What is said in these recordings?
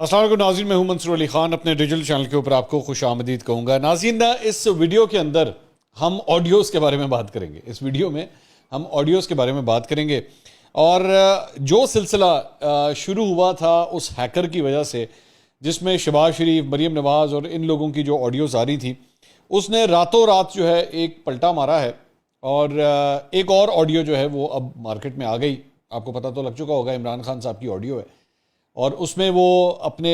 السلام علیکم ناظرین، میں ہوں منصور علی خان، اپنے ڈیجیٹل چینل کے اوپر آپ کو خوش آمدید کہوں گا۔ ناظرین، اس ویڈیو کے اندر ہم آڈیوز کے بارے میں بات کریں گے۔ اس ویڈیو میں ہم آڈیوز کے بارے میں بات کریں گے، اور جو سلسلہ شروع ہوا تھا اس ہیکر کی وجہ سے، جس میں شہباز شریف، مریم نواز اور ان لوگوں کی جو آڈیوز آ رہی تھی، اس نے راتوں رات جو ہے ایک پلٹا مارا ہے، اور ایک اور آڈیو جو ہے وہ اب مارکیٹ میں آ گئی۔ آپ کو پتہ تو لگ چکا ہوگا، عمران خان صاحب کی آڈیو ہے، اور اس میں وہ اپنے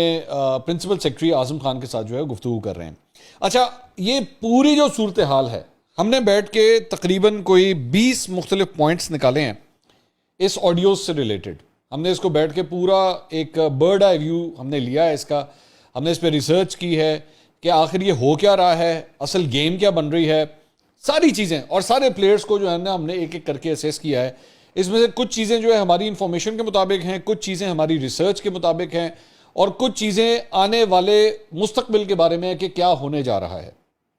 پرنسپل سیکرٹری اعظم خان کے ساتھ جو ہے گفتگو کر رہے ہیں۔ اچھا، یہ پوری جو صورتحال ہے، ہم نے بیٹھ کے تقریباً کوئی 20 مختلف پوائنٹس نکالے ہیں اس آڈیوز سے ریلیٹڈ۔ ہم نے اس کو بیٹھ کے پورا ایک برڈ آئی ویو ہم نے لیا ہے اس کا، ہم نے اس پہ ریسرچ کی ہے کہ آخر یہ ہو کیا رہا ہے، اصل گیم کیا بن رہی ہے، ساری چیزیں اور سارے پلیئرز کو جو ہے نا ہم نے ایک ایک کر کے اسیس کیا ہے۔ اس میں سے کچھ چیزیں جو ہے ہماری انفارمیشن کے مطابق ہیں، کچھ چیزیں ہماری ریسرچ کے مطابق ہیں، اور کچھ چیزیں آنے والے مستقبل کے بارے میں کہ کیا ہونے جا رہا ہے۔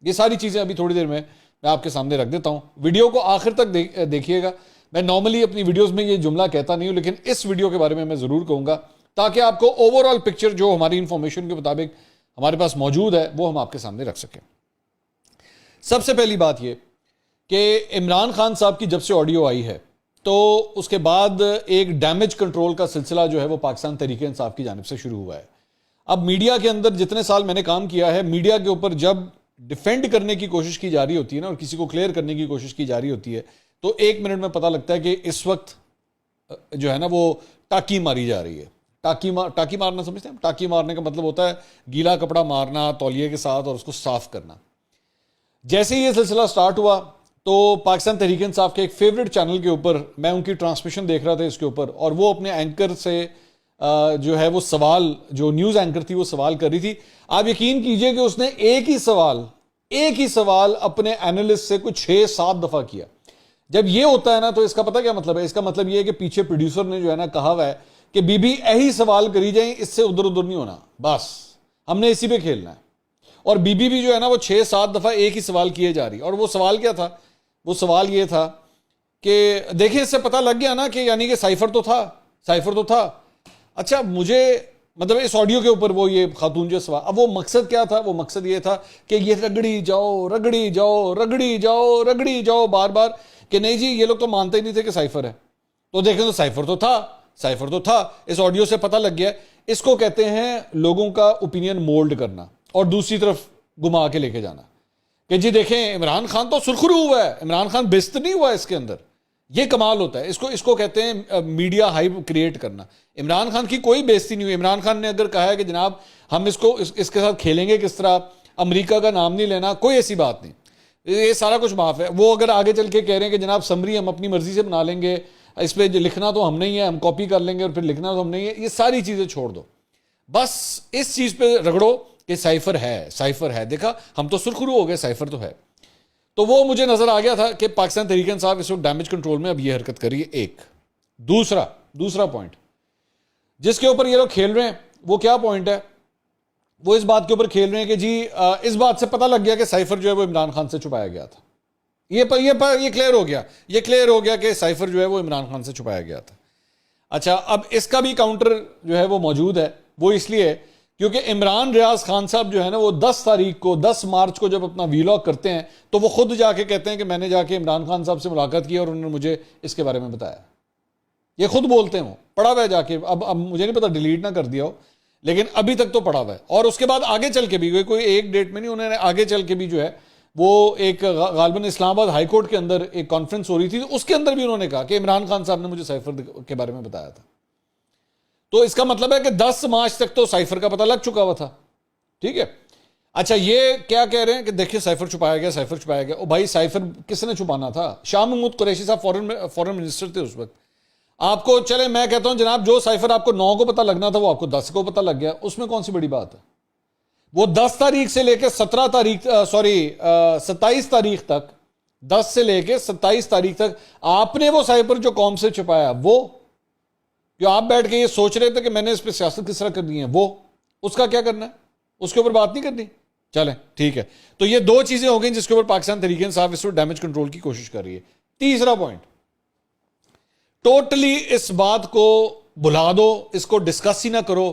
یہ ساری چیزیں ابھی تھوڑی دیر میں آپ کے سامنے رکھ دیتا ہوں۔ ویڈیو کو آخر تک دیکھیے گا۔ میں نارملی اپنی ویڈیوز میں یہ جملہ کہتا نہیں ہوں، لیکن اس ویڈیو کے بارے میں ضرور کہوں گا، تاکہ آپ کو اوور آل پکچر جو ہماری انفارمیشن کے مطابق ہمارے پاس موجود ہے وہ ہم آپ کے سامنے رکھ سکیں۔ سب سے پہلی بات یہ کہ عمران خان صاحب کی جب سے آڈیو آئی ہے، تو اس کے بعد ایک ڈیمیج کنٹرول کا سلسلہ جو ہے وہ پاکستان تحریک انصاف کی جانب سے شروع ہوا ہے۔ اب میڈیا کے اندر جتنے سال میں نے کام کیا ہے، میڈیا کے اوپر جب ڈیفینڈ کرنے کی کوشش کی جا رہی ہوتی ہے نا، اور کسی کو کلیئر کرنے کی کوشش کی جا رہی ہوتی ہے، تو ایک منٹ میں پتہ لگتا ہے کہ اس وقت جو ہے نا وہ ٹاکی ماری جا رہی ہے۔ ٹاکی مارنا سمجھتے ہیں؟ ٹاکی مارنے کا مطلب ہوتا ہے گیلا کپڑا مارنا تولیے کے ساتھ اور اس کو صاف کرنا۔ جیسے ہی یہ سلسلہ سٹارٹ ہوا تو پاکستان تحریک انصاف کے ایک فیوریٹ چینل کے اوپر میں ان کی ٹرانسمیشن دیکھ رہا تھا اس کے اوپر، اور وہ اپنے اینکر سے جو ہے وہ سوال، جو نیوز اینکر تھی وہ سوال کر رہی تھی۔ آپ یقین کیجئے کہ اس نے ایک ہی سوال اپنے اینالسٹ سے کچھ 6-7 دفعہ کیا۔ جب یہ ہوتا ہے نا تو اس کا پتہ کیا مطلب ہے؟ اس کا مطلب یہ ہے کہ پیچھے پروڈیوسر نے جو ہے نا کہا ہوا ہے کہ بی بی یہی سوال کری جائیں، اس سے ادھر ادھر نہیں ہونا، بس ہم نے اسی پہ کھیلنا ہے۔ اور بی بی بھی جو ہے نا وہ 6-7 دفعہ ایک ہی سوال کیے جا رہی۔ اور وہ سوال کیا تھا؟ وہ سوال یہ تھا کہ دیکھیں اس سے پتہ لگ گیا نا کہ یعنی کہ سائفر تو تھا۔ اچھا، مجھے مطلب اس آڈیو کے اوپر وہ یہ خاتون جو سوال، اب وہ مقصد کیا تھا؟ وہ مقصد یہ تھا کہ یہ رگڑی جاؤ بار بار کہ نہیں جی یہ لوگ تو مانتے ہی نہیں تھے کہ سائفر ہے، تو دیکھیں تو سائفر تو تھا۔ اس آڈیو سے پتہ لگ گیا۔ اس کو کہتے ہیں لوگوں کا اوپینین مولڈ کرنا اور دوسری طرف گما کے لے کے جانا کہ جی دیکھیں عمران خان تو سرخرو ہوا ہے، عمران خان بست نہیں ہوا ہے اس کے اندر۔ یہ کمال ہوتا ہے، اس کو کہتے ہیں میڈیا ہائپ کریٹ کرنا۔ عمران خان کی کوئی بےزتی نہیں ہوئی۔ عمران خان نے اگر کہا ہے کہ جناب ہم اس کے ساتھ کھیلیں گے کس طرح، امریکہ کا نام نہیں لینا، کوئی ایسی بات نہیں، یہ سارا کچھ معاف ہے۔ وہ اگر آگے چل کے کہہ رہے ہیں کہ جناب سمری ہم اپنی مرضی سے بنا لیں گے، اس پہ لکھنا تو ہم نہیں ہے، ہم کاپی کر لیں گے اور پھر لکھنا تو ہم نہیں ہے، یہ ساری چیزیں چھوڑ دو، بس اس چیز پہ رگڑو کہ سائفر ہے۔ دیکھا ہم تو سرخرو ہو گئے، سائفر تو ہے۔ تو وہ مجھے نظر آ گیا تھا کہ پاکستان تحریک انصاف اس وقت ڈیمیج کنٹرول میں اب یہ حرکت کر رہی ہے۔ ایک دوسرا پوائنٹ جس کے اوپر یہ لوگ کھیل رہے ہیں، وہ کیا پوائنٹ ہے؟ وہ اس بات کے اوپر کھیل رہے ہیں کہ جی اس بات سے پتہ لگ گیا کہ سائفر جو ہے وہ عمران خان سے چھپایا گیا تھا۔ یہ کلیئر ہو گیا کہ سائفر جو ہے وہ عمران خان سے چھپایا گیا تھا۔ اچھا، اب اس کا بھی کاؤنٹر جو ہے وہ موجود ہے۔ وہ اس لیے کیونکہ عمران ریاض خان صاحب جو ہے نا وہ 10 مارچ کو جب اپنا ویلاگ کرتے ہیں تو وہ خود جا کے کہتے ہیں کہ میں نے جا کے عمران خان صاحب سے ملاقات کی اور انہوں نے مجھے اس کے بارے میں بتایا۔ یہ خود بولتے ہیں، وہ پڑھا ہوا ہے جا کے، اب مجھے نہیں پتا ڈیلیٹ نہ کر دیا ہو، لیکن ابھی تک تو پڑھا ہوا ہے۔ اور اس کے بعد آگے چل کے بھی کوئی ایک ڈیٹ میں نہیں، انہوں نے آگے چل کے بھی جو ہے وہ ایک غالباً اسلام آباد ہائی کورٹ کے اندر ایک کانفرنس ہو رہی تھی، اس کے اندر بھی انہوں نے کہا کہ عمران خان صاحب نے مجھے سائفر کے بارے میں بتایا تھا۔ تو اس کا مطلب ہے کہ 10 مارچ تک تو سائفر کا پتہ لگ چکا ہوا تھا، ٹھیک ہے۔ اچھا، یہ کیا کہہ رہے ہیں کہ دیکھیں سائفر چھپایا گیا۔ او بھائی، سائفر کس نے چھپانا تھا؟ شاہ محمود قریشی صاحب فورن منسٹر تھے اس وقت۔ آپ کو چلے میں کہتا ہوں جناب جو سائفر آپ کو 9 کو پتہ لگنا تھا وہ آپ کو 10 کو پتہ لگ گیا، اس میں کون سی بڑی بات ہے؟ وہ 10 تاریخ سے لے کے 27 تاریخ تک 10 سے لے کے 27 تاریخ تک آپ نے وہ سائفر جو قوم سے چھپایا، وہ جو آپ بیٹھ کے یہ سوچ رہے تھے کہ میں نے اس پہ سیاست کس طرح کرنی ہے، وہ اس کا کیا کرنا ہے؟ اس کے اوپر بات نہیں کرنی؟ چلیں ٹھیک ہے۔ تو یہ 2 چیزیں ہو گئیں جس کے اوپر پاکستان تحریک انصاف اس وقت ڈیمیج کنٹرول کی کوشش کر رہی ہے۔ تیسرا پوائنٹ، ٹوٹلی اس بات کو بھلا دو، اس کو ڈسکس ہی نہ کرو،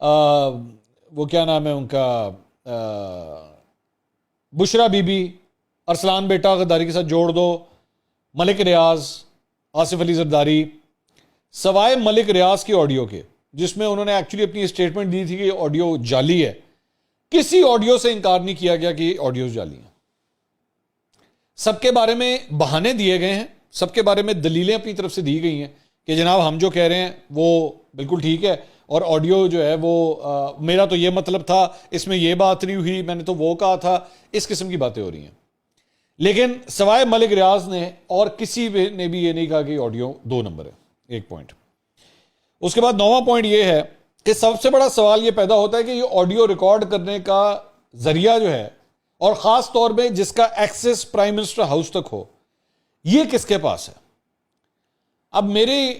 وہ کیا نام ہے ان کا، بشرا بی بی، ارسلان بیٹا غداری کے ساتھ جوڑ دو، ملک ریاض، آصف علی زرداری، سوائے ملک ریاض کی آڈیو کے جس میں انہوں نے ایکچولی اپنی اسٹیٹمنٹ دی تھی کہ یہ آڈیو جعلی ہے، کسی آڈیو سے انکار نہیں کیا گیا کہ یہ آڈیوز جعلی ہیں. سب کے بارے میں بہانے دیے گئے ہیں، سب کے بارے میں دلیلیں اپنی طرف سے دی گئی ہیں کہ جناب ہم جو کہہ رہے ہیں وہ بالکل ٹھیک ہے، اور آڈیو جو ہے وہ میرا تو یہ مطلب تھا، اس میں یہ بات نہیں ہوئی، میں نے تو وہ کہا تھا، اس قسم کی باتیں ہو رہی ہیں. لیکن سوائے ملک ریاض نے اور کسی نے بھی یہ نہیں کہا کہ آڈیو 2 نمبر ہے. ایک پوائنٹ. اس کے بعد 9واں پوائنٹ یہ ہے کہ سب سے بڑا سوال یہ پیدا ہوتا ہے کہ یہ آڈیو ریکارڈ کرنے کا ذریعہ جو ہے، اور خاص طور پہ جس کا ایکسس پرائم منسٹر ہاؤس تک ہو، یہ کس کے پاس ہے؟ اب میری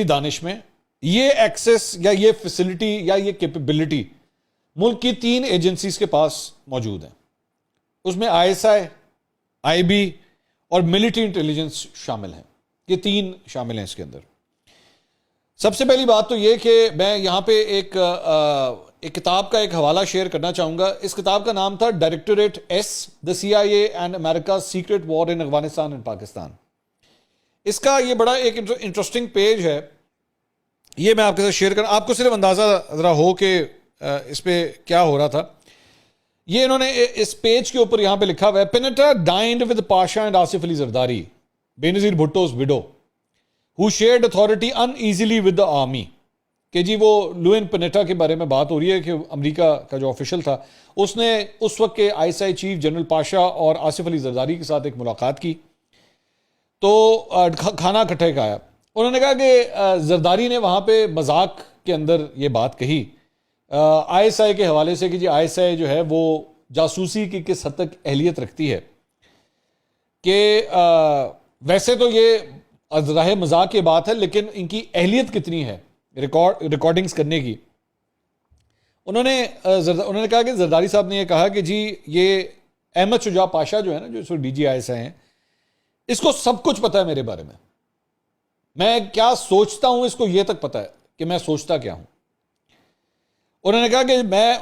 دانش میں یہ ایکسس یا یہ فیسلٹی یا یہ کیپیبلٹی ملک کی 3 ایجنسیز کے پاس موجود ہیں. اس میں ISI، IB اور ملٹری انٹیلیجنس شامل ہیں. یہ 3 شامل ہیں اس کے اندر. سب سے پہلی بات تو یہ کہ میں یہاں پہ ایک کتاب کا ایک حوالہ شیئر کرنا چاہوں گا. اس کتاب کا نام تھا directorate S, the CIA and America secret war in Afghanistan and Pakistan. اس کا یہ بڑا ایک انٹرسٹنگ پیج ہے، یہ میں آپ کے ساتھ شیئر کروں، آپ کو صرف اندازہ ذرا ہو کہ اس پہ کیا ہو رہا تھا. یہ انہوں نے اس پیج کے اوپر یہاں پہ لکھا ہوا ہے، Panetta dined with Pasha and Asif Ali Zardari, Benazir Bhutto's widow who shared authority uneasily with the army. کہ جی وہ لوئن پینیٹا کے بارے میں بات ہو رہی ہے کہ امریکہ کا جو آفیشل تھا اس نے اس وقت کے ISI چیف جنرل پاشا اور آصف علی زرداری کے ساتھ ایک ملاقات کی، تو کھانا اکٹھے کھایا. انہوں نے کہا کہ زرداری نے وہاں پہ مذاق کے اندر یہ بات کہی ISI کے حوالے سے کہ جی ISI جو ہے وہ جاسوسی کی کس حد تک اہلیت رکھتی ہے، کہ ویسے تو یہ راہ مذاق کی بات ہے لیکن ان کی اہلیت کتنی ہے ریکارڈنگز کرنے کی. انہوں نے کہا کہ زرداری صاحب نے یہ کہا کہ جی یہ احمد شجاع پاشا جو ہے نا، جو اس وقت DG ISI ہیں، اس کو سب کچھ پتا ہے میرے بارے میں کیا سوچتا ہوں اس کو یہ تک پتا ہے کہ میں سوچتا کیا ہوں. انہوں نے کہا کہ میں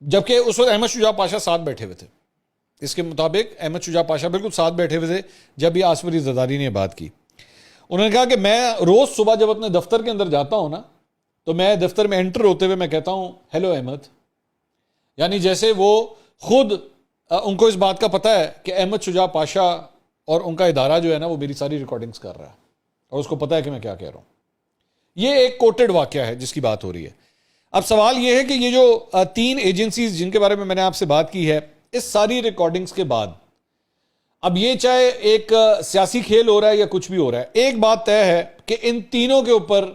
جبکہ اس وقت احمد شجاع پاشا ساتھ بیٹھے ہوئے تھے، اس کے مطابق احمد شجاع پاشا بالکل ساتھ بیٹھے ہوئے تھے جب یہ آصف علی زرداری نے یہ بات کی. انہوں نے کہا کہ میں روز صبح جب اپنے دفتر کے اندر جاتا ہوں نا، تو میں دفتر میں انٹر ہوتے ہوئے میں کہتا ہوں ہیلو احمد، یعنی جیسے وہ خود ان کو اس بات کا پتہ ہے کہ احمد شجاع پاشا اور ان کا ادارہ جو ہے نا وہ میری ساری ریکارڈنگز کر رہا ہے اور اس کو پتہ ہے کہ میں کیا کہہ رہا ہوں. یہ ایک کوٹڈ واقعہ ہے جس کی بات ہو رہی ہے. اب سوال یہ ہے کہ یہ جو 3 ایجنسیز جن کے بارے میں نے آپ سے بات کی ہے، اس ساری ریکارڈنگز کے بعد اب یہ چاہے ایک سیاسی کھیل ہو رہا ہے یا کچھ بھی ہو رہا ہے، ایک بات طے ہے کہ ان تینوں کے اوپر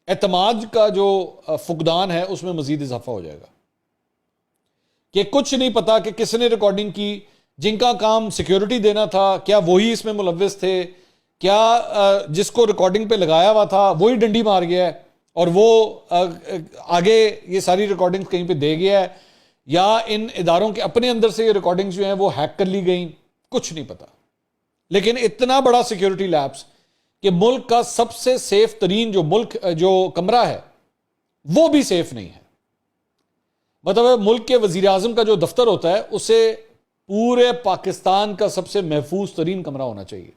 اعتماد کا جو فقدان ہے اس میں مزید اضافہ ہو جائے گا. کہ کچھ نہیں پتا کہ کس نے ریکارڈنگ کی، جن کا کام سیکیورٹی دینا تھا کیا وہی اس میں ملوث تھے، کیا جس کو ریکارڈنگ پہ لگایا ہوا تھا وہی ڈنڈی مار گیا ہے اور وہ آگے یہ ساری ریکارڈنگ کہیں پہ دے گیا ہے، یا ان اداروں کے اپنے اندر سے یہ ریکارڈنگ جو ہیں وہ ہیک کر لی گئیں، کچھ نہیں پتا. لیکن اتنا بڑا سیکیورٹی لیپس کہ ملک کا سب سے سیف ترین جو کمرہ ہے وہ بھی سیف نہیں ہے. مطلب ملک کے وزیر اعظم کا جو دفتر ہوتا ہے اسے پورے پاکستان کا سب سے محفوظ ترین کمرہ ہونا چاہیے،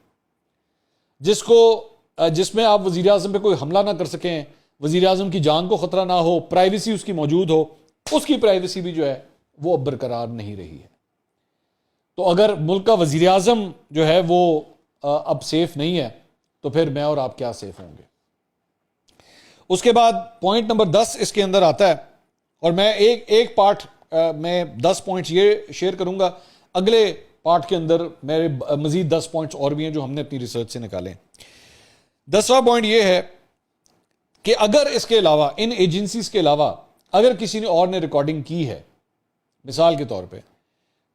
جس میں آپ وزیر اعظم پہ کوئی حملہ نہ کر سکیں، وزیر اعظم کی جان کو خطرہ نہ ہو، پرائیویسی اس کی موجود ہو. اس کی پرائیویسی بھی جو ہے وہ اب برقرار نہیں رہی ہے. تو اگر ملک کا وزیر اعظم جو ہے وہ اب سیف نہیں ہے تو پھر میں اور آپ کیا سیف ہوں گے. اس کے بعد پوائنٹ نمبر 10 اس کے اندر آتا ہے، اور میں ایک پارٹ میں 10 پوائنٹس یہ شیئر کروں گا، اگلے پارٹ کے اندر میرے مزید 10 پوائنٹس اور بھی ہیں جو ہم نے اپنی ریسرچ سے نکالے. 10واں پوائنٹ یہ ہے کہ اگر اس کے علاوہ ان ایجنسیز کے علاوہ اگر کسی نے اور نے ریکارڈنگ کی ہے مثال کے طور پہ،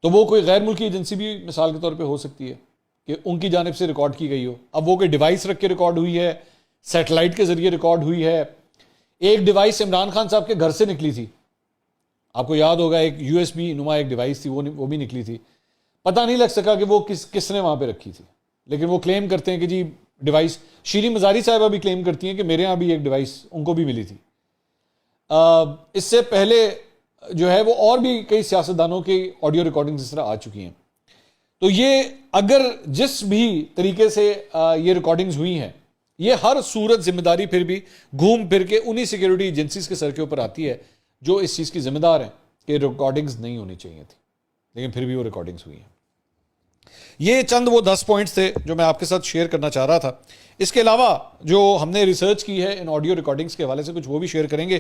تو وہ کوئی غیر ملکی ایجنسی بھی مثال کے طور پہ ہو سکتی ہے کہ ان کی جانب سے ریکارڈ کی گئی ہو. اب وہ کوئی ڈیوائس رکھ کے ریکارڈ ہوئی ہے، سیٹلائٹ کے ذریعے ریکارڈ ہوئی ہے. ایک ڈیوائس عمران خان صاحب کے گھر سے نکلی تھی، آپ کو یاد ہوگا، ایک USB نما ایک ڈیوائس تھی، وہ بھی نکلی تھی. پتہ نہیں لگ سکا کہ وہ کس نے وہاں پہ رکھی تھی، لیکن وہ کلیم کرتے ہیں کہ جی ڈیوائس. شیریں مزاری صاحبہ بھی کلیم کرتی ہیں کہ میرے ہاں بھی ایک ڈیوائس ان کو بھی ملی تھی. اس سے پہلے جو ہے وہ اور بھی کئی سیاستدانوں کی آڈیو ریکارڈنگ اس طرح آ چکی ہیں. تو یہ اگر جس بھی طریقے سے یہ ریکارڈنگز ہوئی ہیں, یہ ہر صورت ذمہ داری پھر بھی گھوم پھر کے انہی سیکیورٹی ایجنسیز کے سر کے اوپر آتی ہے جو اس چیز کی ذمہ دار ہیں کہ ریکارڈنگز نہیں ہونی چاہیے تھی, لیکن پھر بھی وہ ریکارڈنگز ہوئی ہیں. یہ چند وہ 10 پوائنٹس تھے جو میں آپ کے ساتھ شیئر کرنا چاہ رہا تھا. اس کے علاوہ جو ہم نے ریسرچ کی ہے ان آڈیو ریکارڈنگز کے حوالے سے کچھ وہ بھی شیئر کریں گے.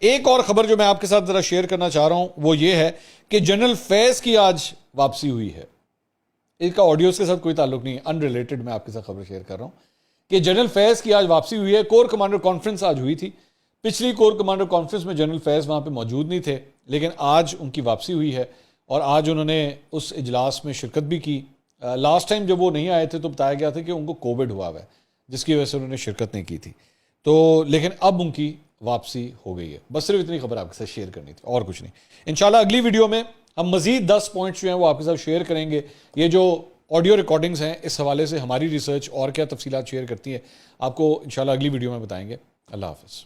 ایک اور خبر جو میں آپ کے ساتھ ذرا شیئر کرنا چاہ رہا ہوں وہ یہ ہے کہ جنرل فیض کی آج واپسی ہوئی ہے. اس کا آڈیوز کے ساتھ کوئی تعلق نہیں ہے, ان ریلیٹڈ میں آپ کے ساتھ خبر شیئر کر رہا ہوں کہ جنرل فیض کی آج واپسی ہوئی ہے. کور کمانڈر کانفرنس آج ہوئی تھی. پچھلی کور کمانڈر کانفرنس میں جنرل فیض وہاں پہ موجود نہیں تھے, لیکن آج ان کی واپسی ہوئی ہے اور آج انہوں نے اس اجلاس میں شرکت بھی کی. لاسٹ ٹائم جب وہ نہیں آئے تھے تو بتایا گیا تھا کہ ان کو کووڈ ہوا ہے, جس کی وجہ سے انہوں نے شرکت نہیں کی تھی. تو لیکن اب ان کی واپسی ہو گئی ہے. بس صرف اتنی خبر آپ کے ساتھ شیئر کرنی تھی اور کچھ نہیں. انشاءاللہ اگلی ویڈیو میں ہم مزید 10 پوائنٹس جو ہیں وہ آپ کے ساتھ شیئر کریں گے. یہ جو آڈیو ریکارڈنگز ہیں اس حوالے سے ہماری ریسرچ اور کیا تفصیلات شیئر کرتی ہے آپ کو انشاءاللہ اگلی ویڈیو میں بتائیں گے. اللہ حافظ.